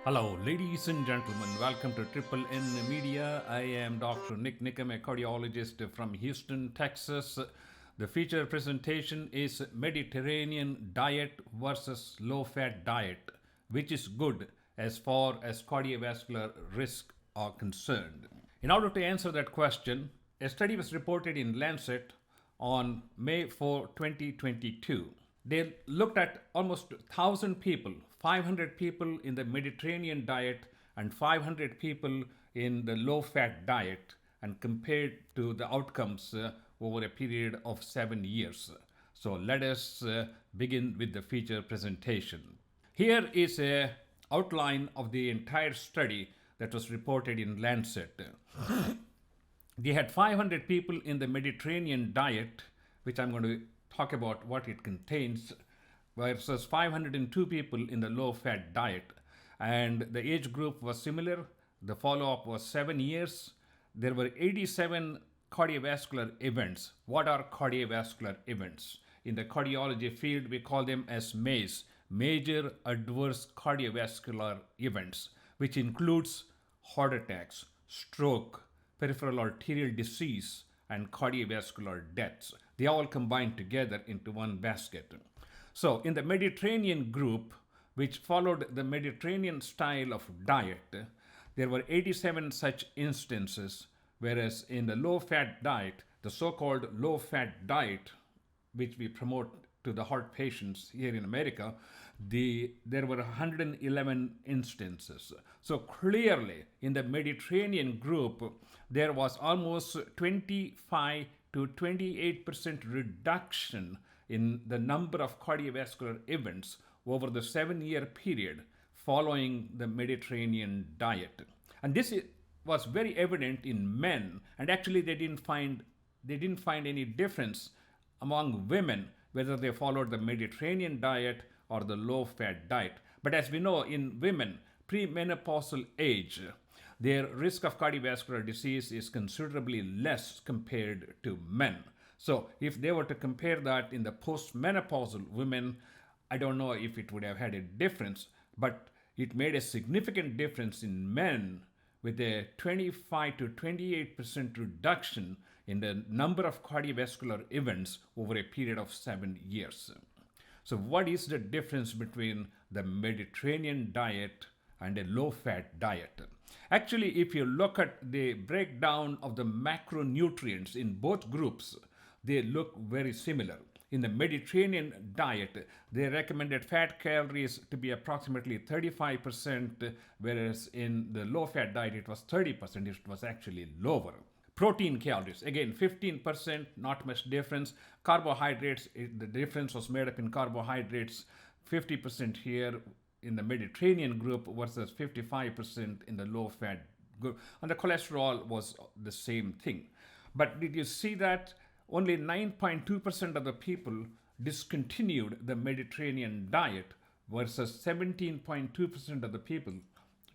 Hello, ladies and gentlemen. Welcome to Triple N Media. I am Dr. Nik Nikam, a cardiologist from Houston, Texas. The feature presentation is Mediterranean diet versus low fat diet, which is good as far as cardiovascular risk are concerned. In order to answer that question, a study was reported in Lancet on May 4, 2022. They looked at almost 1,000 people, 500 people in the Mediterranean diet and 500 people in the low fat diet, and compared to the outcomes over a period of 7 years. So let us begin with the feature presentation. Here is a outline of the entire study that was reported in Lancet. They had 500 people in the Mediterranean diet, which I'm going to talk about what it contains, versus 502 people in the low fat diet. And the age group was similar. The follow up was 7 years. There were 87 cardiovascular events. What are cardiovascular events? In the cardiology field, we call them as MACE, major adverse cardiovascular events, which includes heart attacks, stroke, peripheral arterial disease, and cardiovascular deaths. They all combine together into one basket. So, in the Mediterranean group, which followed the Mediterranean style of diet, there were 87 such instances, whereas in the low fat diet, the so called low fat diet, which we promote to the heart patients here in America, there were 111 instances. So clearly, in the Mediterranean group, there was almost 25 to 28% reduction in the number of cardiovascular events over the 7-year period following the Mediterranean diet. And this was very evident in men, and actually they didn't find any difference among women whether they followed the Mediterranean diet or the low fat diet. But as we know, in women, premenopausal age, their risk of cardiovascular disease is considerably less compared to men. So if they were to compare that in the postmenopausal women, I don't know if it would have had a difference, but it made a significant difference in men with a 25 to 28% reduction in the number of cardiovascular events over a period of 7 years. So what is the difference between the Mediterranean diet and a low-fat diet? Actually, if you look at the breakdown of the macronutrients in both groups, they look very similar. In the Mediterranean diet, they recommended fat calories to be approximately 35%, whereas in the low-fat diet, it was 30%. It was actually lower. Protein calories, again, 15%, not much difference. Carbohydrates, the difference was made up in carbohydrates, 50% here in the Mediterranean group versus 55% in the low-fat group. And the cholesterol was the same thing. But did you see that only 9.2% of the people discontinued the Mediterranean diet versus 17.2% of the people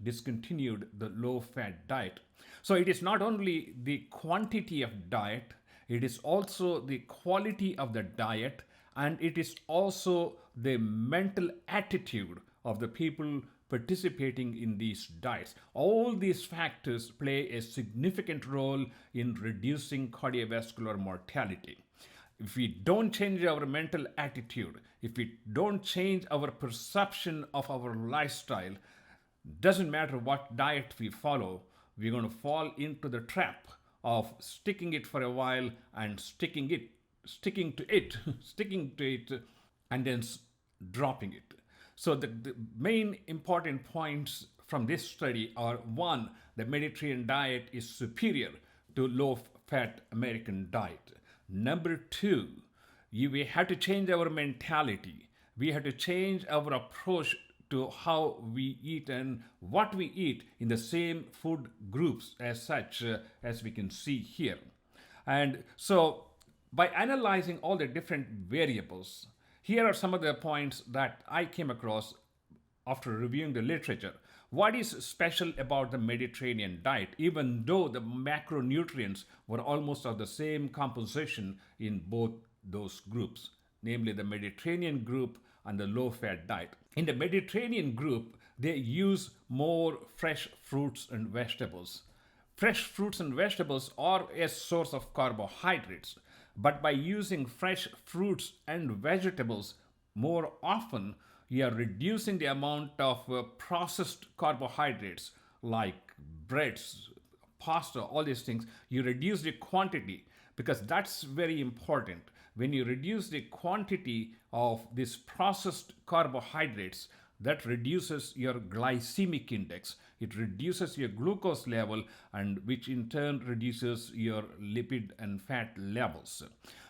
discontinued the low-fat diet. So it is not only the quantity of diet, it is also the quality of the diet, and it is also the mental attitude of the people participating in these diets. All these factors play a significant role in reducing cardiovascular mortality. If we don't change our mental attitude, if we don't change our perception of our lifestyle, doesn't matter what diet we follow, we're going to fall into the trap of sticking it for a while and sticking to it, and then dropping it. So the main important points from this study are: one, the Mediterranean diet is superior to low-fat American diet. Number two, we have to change our mentality. We have to change our approach to how we eat and what we eat in the same food groups as such, as we can see here. And so by analyzing all the different variables, here are some of the points that I came across after reviewing the literature. What is special about the Mediterranean diet, even though the macronutrients were almost of the same composition in both those groups, namely the Mediterranean group and the low-fat diet? In the Mediterranean group, they use more fresh fruits and vegetables. Fresh fruits and vegetables are a source of carbohydrates, but by using fresh fruits and vegetables more often, you are reducing the amount of processed carbohydrates like breads, pasta, all these things. You reduce the quantity because that's very important. When you reduce the quantity of these processed carbohydrates, that reduces your glycemic index. It reduces your glucose level, and which in turn reduces your lipid and fat levels.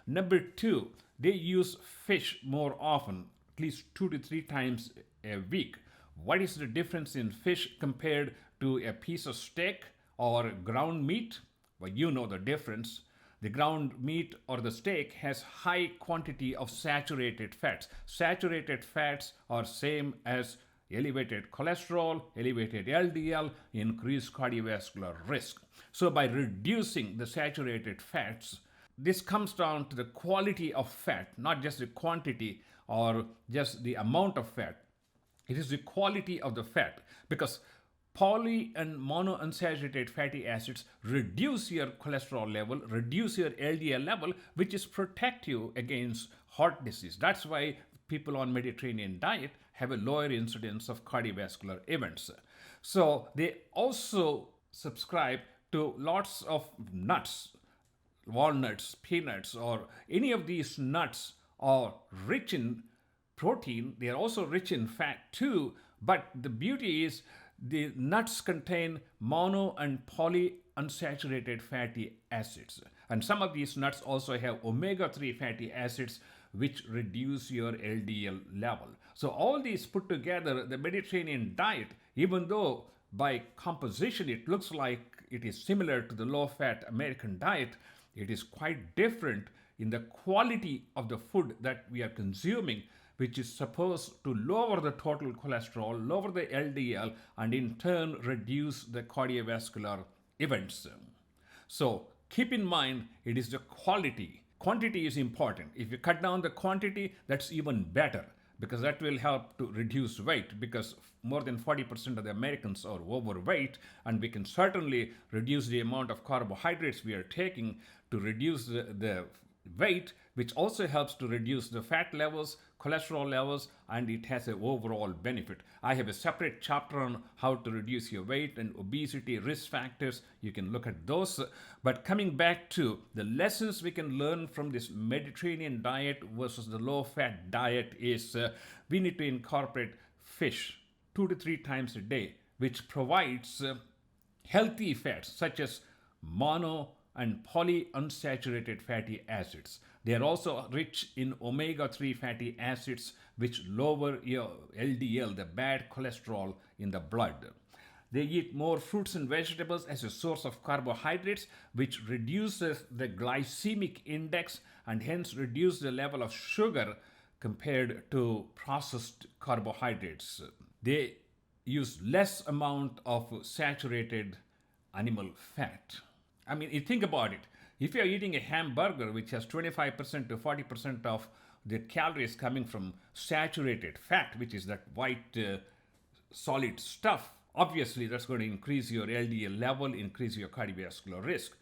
Number two, they use fish more often, at least 2 to 3 times a week. What is the difference in fish compared to a piece of steak or ground meat? Well, you know the difference. The ground meat or the steak has high quantity of saturated fats. Saturated fats are same as elevated cholesterol, elevated LDL, increased cardiovascular risk. So by reducing the saturated fats, this comes down to the quality of fat, not just the quantity or just the amount of fat. It is the quality of the fat, because poly and monounsaturated fatty acids reduce your cholesterol level, reduce your LDL level, which is protect you against heart disease. That's why people on Mediterranean diet have a lower incidence of cardiovascular events. So they also subscribe to lots of nuts, walnuts, peanuts, or any of these nuts are rich in protein. They are also rich in fat too. But the beauty is the nuts contain mono and polyunsaturated fatty acids. And some of these nuts also have omega-3 fatty acids, which reduce your LDL level. So all these put together, the Mediterranean diet, even though by composition it looks like it is similar to the low-fat American diet, it is quite different in the quality of the food that we are consuming, which is supposed to lower the total cholesterol, lower the LDL, and in turn reduce the cardiovascular events. So keep in mind, it is the quality. Quantity is important. If you cut down the quantity, that's even better, because that will help to reduce weight, because more than 40% of the Americans are overweight, and we can certainly reduce the amount of carbohydrates we are taking to reduce the weight, which also helps to reduce the fat levels, cholesterol levels, and it has an overall benefit. I have a separate chapter on how to reduce your weight and obesity risk factors. You can look at those. But coming back to the lessons we can learn from this Mediterranean diet versus the low-fat diet is we need to incorporate fish 2 to 3 times a day, which provides healthy fats such as mono and polyunsaturated fatty acids. They are also rich in omega-3 fatty acids, which lower your LDL, the bad cholesterol in the blood. They eat more fruits and vegetables as a source of carbohydrates, which reduces the glycemic index and hence reduce the level of sugar compared to processed carbohydrates. They use less amount of saturated animal fat. I mean, you think about it. If you're eating a hamburger which has 25% to 40% of the calories coming from saturated fat, which is that white solid stuff, obviously that's going to increase your LDL level, increase your cardiovascular risk.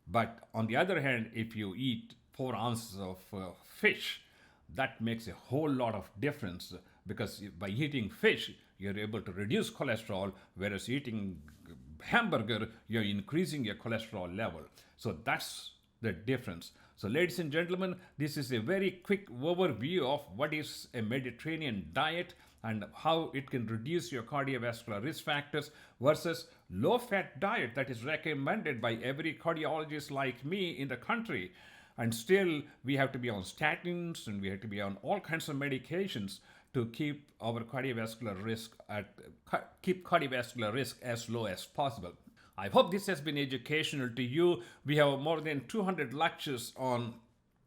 But on the other hand, if you eat 4 ounces of fish, that makes a whole lot of difference, because by eating fish, you're able to reduce cholesterol, whereas eating hamburger, you're increasing your cholesterol level. So that's the difference. So ladies and gentlemen, this is a very quick overview of what is a Mediterranean diet and how it can reduce your cardiovascular risk factors versus low-fat diet that is recommended by every cardiologist like me in the country. And still, we have to be on statins and we have to be on all kinds of medications to keep our cardiovascular risk as low as possible. I hope this has been educational to you. We have more than 200 lectures on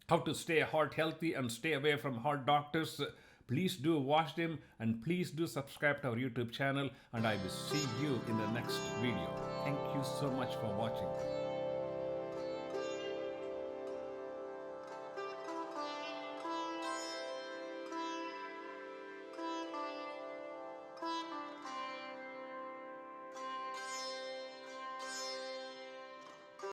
how to stay heart healthy and stay away from heart doctors. Please do watch them, and please do subscribe to our YouTube channel, and I will see you in the next video. Thank you so much for watching.